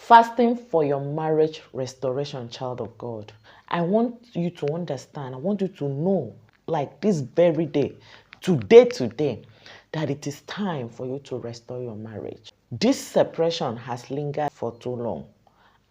Fasting for your marriage restoration, child of God. I want you to understand, I want you to know, like this very day, today, that it is time for you to restore your marriage. This separation has lingered for too long.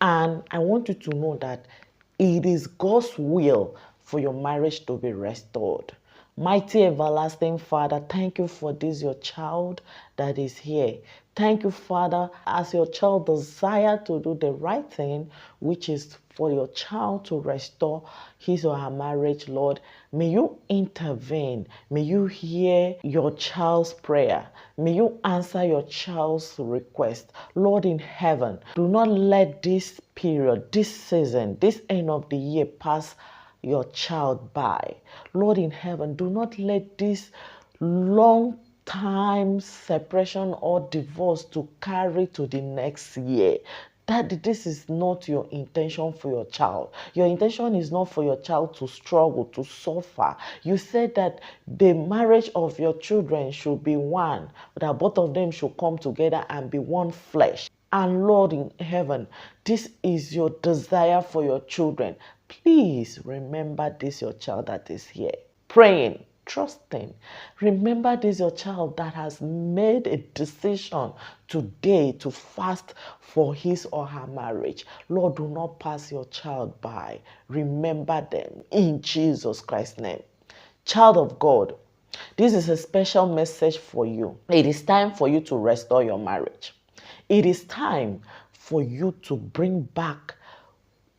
And I want you to know that it is God's will for your marriage to be restored. Mighty everlasting Father, thank you for this, your child that is here. Thank you, Father, as your child desire to do the right thing, which is for your child to restore his or her marriage, Lord. May you intervene. May you hear your child's prayer. May you answer your child's request. Lord in heaven, do not let this period, this season, this end of the year pass your child by. Lord in heaven, do not let this long time separation or divorce to carry to the next year. That this is not your intention for your child. Your intention is not for your child to struggle, to suffer. You said that the marriage of your children should be one, that both of them should come together and be one flesh. And Lord in heaven, this is your desire for your children. Please remember this, your child that is here, praying, trusting. Remember this, your child that has made a decision today to fast for his or her marriage. Lord, do not pass your child by. Remember them in Jesus Christ's name. Child of God, this is a special message for you. It is time for you to restore your marriage. It is time for you to bring back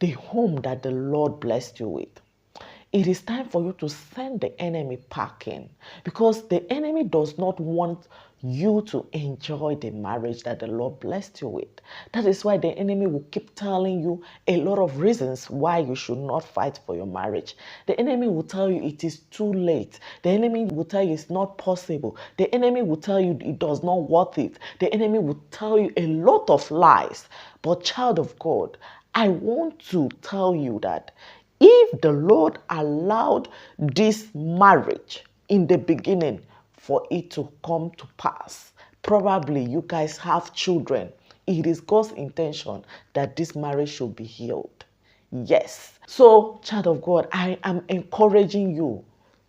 the home that the Lord blessed you with. It is time for you to send the enemy packing, because the enemy does not want you to enjoy the marriage that the Lord blessed you with. That is why the enemy will keep telling you a lot of reasons why you should not fight for your marriage. The enemy will tell you it is too late. The enemy will tell you it's not possible. The enemy will tell you it does not worth it. The enemy will tell you a lot of lies. But child of God, I want to tell you that if the Lord allowed this marriage in the beginning for it to come to pass, probably you guys have children. It is God's intention that this marriage should be healed. Yes. So, child of God, I am encouraging you.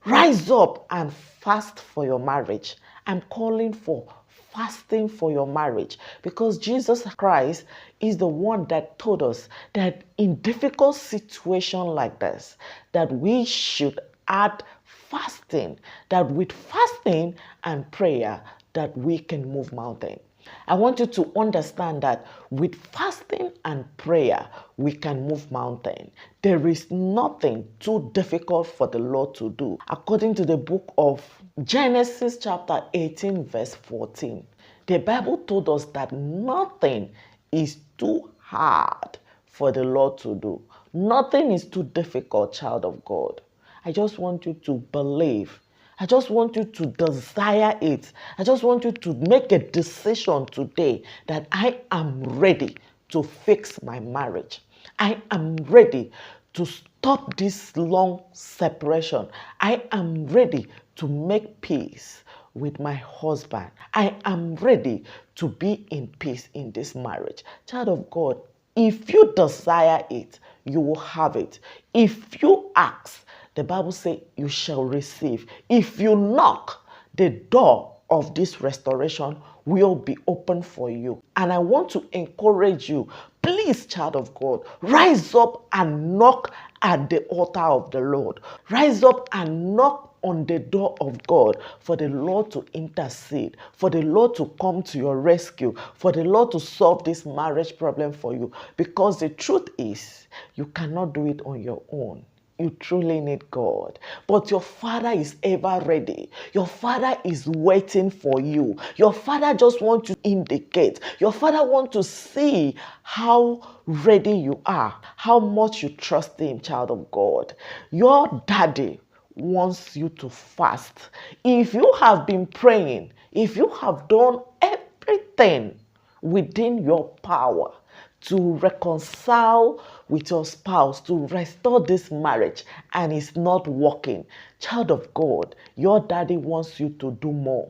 Rise up and fast for your marriage. I'm calling for fasting for your marriage, because Jesus Christ is the one that told us that in difficult situations like this, that we should add fasting, that with fasting and prayer that we can move mountains. I want you to understand that with fasting and prayer, we can move mountains. There is nothing too difficult for the Lord to do. According to the book of Genesis chapter 18 verse 14, the Bible told us that nothing is too hard for the Lord to do. Nothing is too difficult, child of God. I just want you to believe. I just want you to desire it. I just want you to make a decision today that I am ready to fix my marriage. I am ready to stop this long separation. I am ready to make peace with my husband. I am ready to be in peace in this marriage. Child of God, if you desire it, you will have it. If you ask, the Bible says you shall receive. If you knock, the door of this restoration will be open for you. And I want to encourage you, please, child of God, rise up and knock at the altar of the Lord. Rise up and knock on the door of God for the Lord to intercede, for the Lord to come to your rescue, for the Lord to solve this marriage problem for you. Because the truth is, you cannot do it on your own. You truly need God. But your Father is ever ready. Your Father is waiting for you. Your Father just wants to indicate. Your Father wants to see how ready you are, how much you trust Him, child of God. Your daddy wants you to fast. If you have been praying, if you have done everything within your power to reconcile with your spouse, to restore this marriage, and it's not working, child of God, your daddy wants you to do more.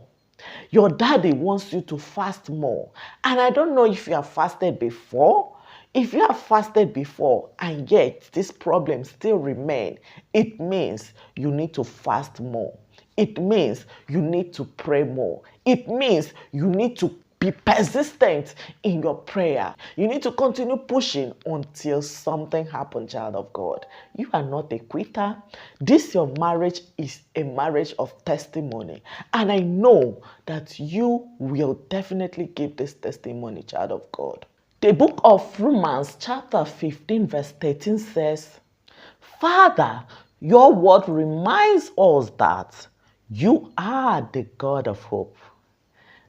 Your daddy wants you to fast more. And I don't know if you have fasted before. If you have fasted before and yet this problem still remain, it means you need to fast more. It means you need to pray more. It means you need to be persistent in your prayer. You need to continue pushing until something happens, child of God. You are not a quitter. This your marriage is a marriage of testimony. And I know that you will definitely give this testimony, child of God. The book of Romans chapter 15 verse 13 says, Father, your word reminds us that you are the God of hope.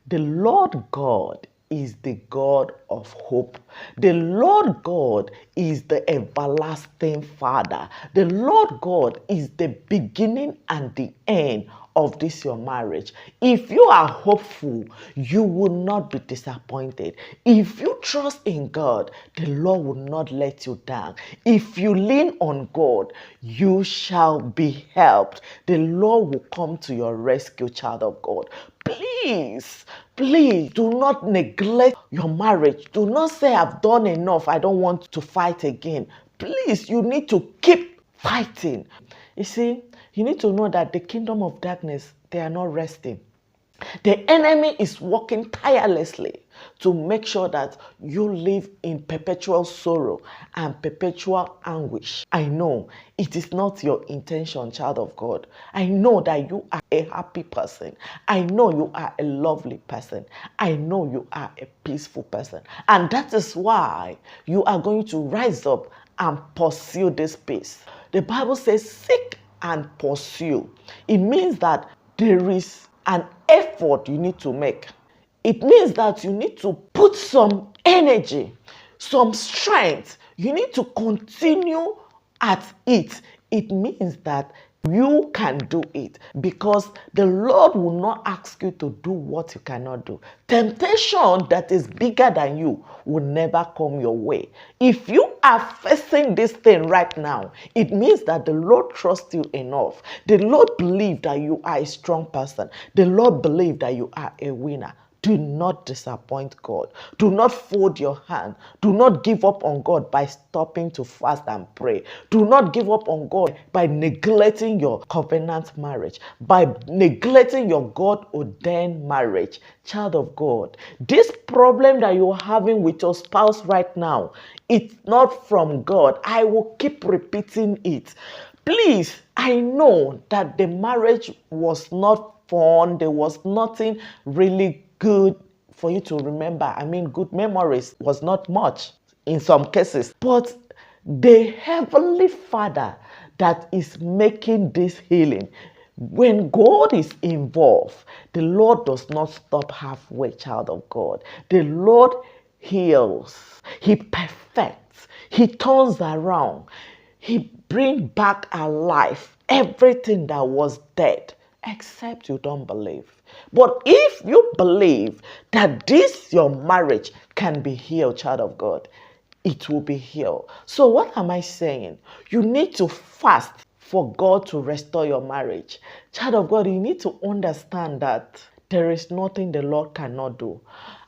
The Lord God is the God of hope. The Lord God is the everlasting Father. The Lord God is the beginning and the end of this your marriage. If you are hopeful, you will not be disappointed. If you trust in God, the Lord will not let you down. If you lean on God, you shall be helped. The Lord will come to your rescue, child of God. Please, please do not neglect your marriage. Do not say, I've done enough. I don't want to fight again. Please, you need to keep fighting. You see, you need to know that the kingdom of darkness, they are not resting. The enemy is working tirelessly to make sure that you live in perpetual sorrow and perpetual anguish. I know it is not your intention, child of God. I know that you are a happy person. I know you are a lovely person. I know you are a peaceful person. And that is why you are going to rise up and pursue this peace. The Bible says, seek and pursue. It means that there is an effort you need to make. It means that you need to put some energy, some strength. You need to continue at it. It means that you can do it because the Lord will not ask you to do what you cannot do. Temptation that is bigger than you will never come your way. If you are facing this thing right now, it means that the Lord trusts you enough. The Lord believes that you are a strong person. The Lord believes that you are a winner. Do not disappoint God. Do not fold your hand. Do not give up on God by stopping to fast and pray. Do not give up on God by neglecting your covenant marriage, by neglecting your God-ordained marriage. Child of God, this problem that you're having with your spouse right now, it's not from God. I will keep repeating it. Please, I know that the marriage was not fun. There was nothing really good for you to remember. I mean, good memories was not much in some cases. But the Heavenly Father that is making this healing, when God is involved, the Lord does not stop halfway, child of God. The Lord heals. He perfects. He turns around. He brings back alive everything that was dead, except you don't believe. But if you believe that this your marriage can be healed, child of God, it will be healed. So what am I saying? You need to fast for God to restore your marriage. Child of God, you need to understand that there is nothing the Lord cannot do.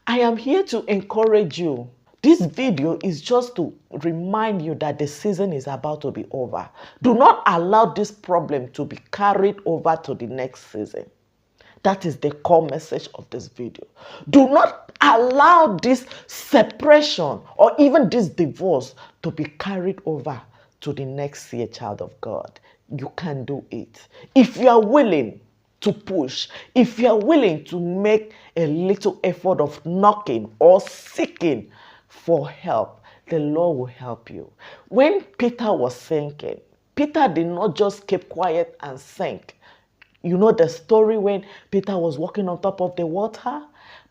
I am here to encourage you. This video is just to remind you that the season is about to be over. Do not allow this problem to be carried over to the next season. That is the core message of this video. Do not allow this separation or even this divorce to be carried over to the next year, child of God. You can do it. If you are willing to push, if you are willing to make a little effort of knocking or seeking for help, the Lord will help you. When Peter was sinking, Peter did not just keep quiet and sink. You know the story when Peter was walking on top of the water?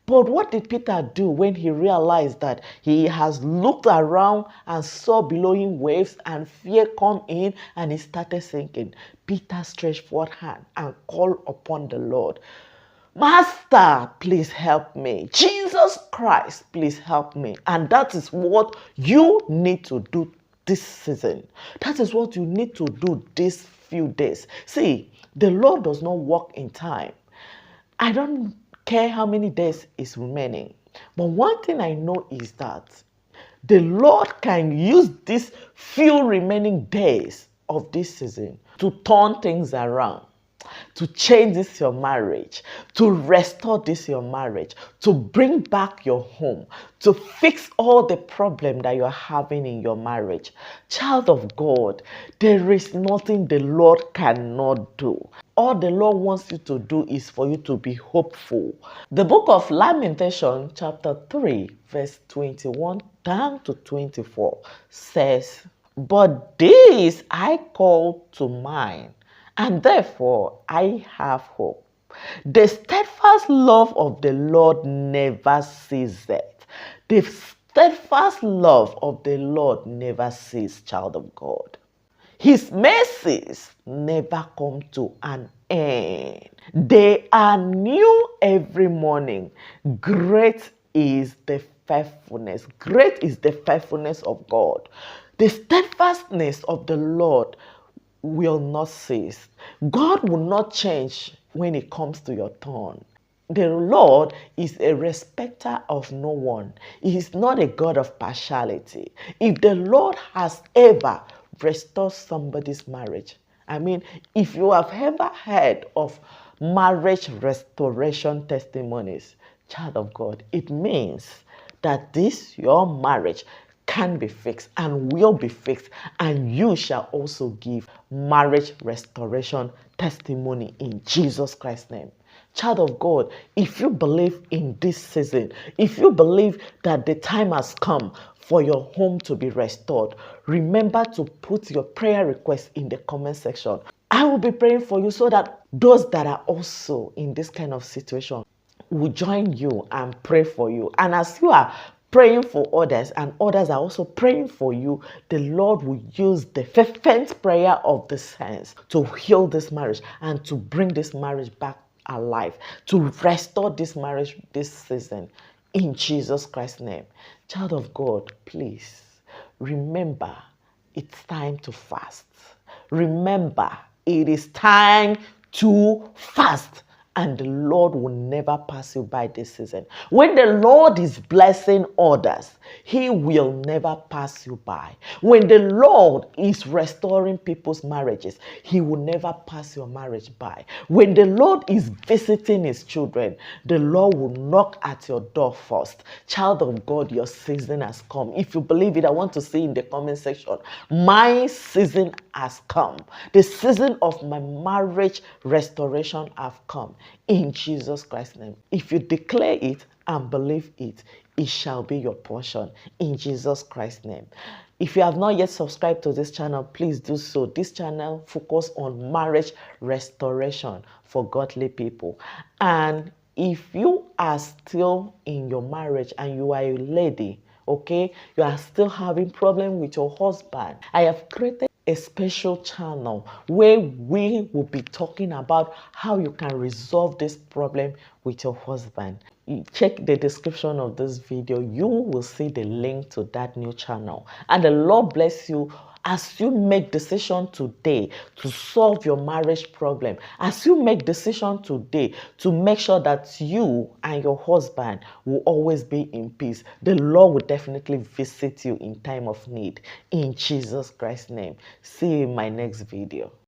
But what did Peter do when he realized that he has looked around and saw below him waves and fear come in and he started sinking? Peter stretched forth hand and called upon the Lord. Master, please help me. Jesus Christ, please help me. And that is what you need to do this season. That is what you need to do these few days. See, the Lord does not work in time. I don't care how many days is remaining. But one thing I know is that The Lord can use these few remaining days of this season to turn things around, to change this your marriage, to restore this your marriage, to bring back your home, to fix all the problem that you're having in your marriage. Child of God, there is nothing the Lord cannot do. All the Lord wants you to do is for you to be hopeful. The book of Lamentation, chapter 3, verse 21 down to 24 says, "But this I call to mind, and therefore I have hope. The steadfast love of the Lord never ceases." The steadfast love of the Lord never ceases, child of God. His mercies never come to an end. They are new every morning. Great is the faithfulness. Great is the faithfulness of God. The steadfastness of the Lord will not cease. God will not change when it comes to your turn. The Lord is a respecter of no one. He is not a God of partiality. If the Lord has ever restored somebody's marriage, if you have ever heard of marriage restoration testimonies, child of God, it means that this, your marriage, can be fixed and will be fixed, and you shall also give marriage restoration testimony in Jesus Christ's name. Child of God, if you believe in this season, if you believe that the time has come for your home to be restored, remember to put your prayer request in the comment section. I will be praying for you so that those that are also in this kind of situation will join you and pray for you. And as you are praying for others and others are also praying for you, the Lord will use the fervent prayer of the saints to heal this marriage and to bring this marriage back alive, to restore this marriage this season in Jesus Christ's name. Child of God, please remember, it's time to fast. Remember, it is time to fast. And the Lord will never pass you by this season. When the Lord is blessing others, He will never pass you by. When the Lord is restoring people's marriages, He will never pass your marriage by. When the Lord is visiting His children, the Lord will knock at your door first. Child of God, your season has come. If you believe it, I want to see in the comment section, my season has come. The season of my marriage restoration have come. In Jesus Christ's name. If you declare it and believe it, it shall be your portion in Jesus Christ's name. If you have not yet subscribed to this channel, please do so. This channel focuses on marriage restoration for godly people. And if you are still in your marriage and you are a lady, okay, you are still having problem with your husband, I have created a special channel where we will be talking about how you can resolve this problem with your husband. You check the description of this video, you will see the link to that new channel. And the Lord bless you as you make decision today to solve your marriage problem, as you make decision today to make sure that you and your husband will always be in peace, the Lord will definitely visit you in time of need. In Jesus Christ's name. See you in my next video.